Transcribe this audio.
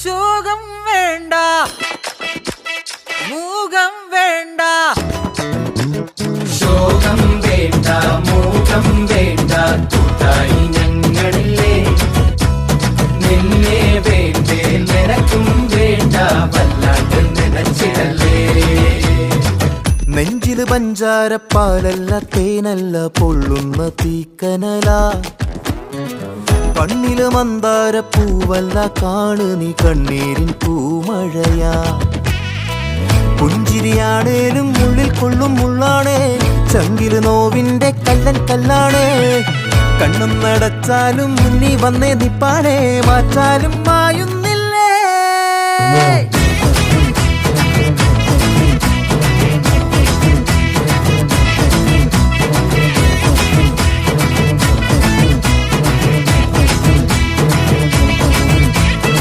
ശോകം വേണ്ട, മൂകം വേണ്ട. ശോകം വേണ്ട, മൂകം വേണ്ട, കൂട്ടായി ഞങ്ങളില്ലേ. നിന്നെ വേണ്ടേ, നിനക്കും വേണ്ട, വല്ലാണ്ട് നനച്ചിടല്ലേ. നെഞ്ചില് പഞ്ചാരപ്പാലല്ല, തേനല്ല, പൊള്ളുന്ന തീക്കനല. കണ്ണില് മന്ദാര പൂവല്ല, കാണു നീ കണ്ണീരിൻ പൂമഴയാ. പുഞ്ചിരിയാണേലും ഉള്ളിൽ കൊള്ളും മുള്ളാണേ, ചങ്കില് നോവിന്റെ കല്ലൻ കല്ലാണേ. കണ്ണും നടച്ചാലും മുന്നിൽ വന്നേ നിപ്പാണേ, മാറ്റാലും മായുന്നില്ലേ.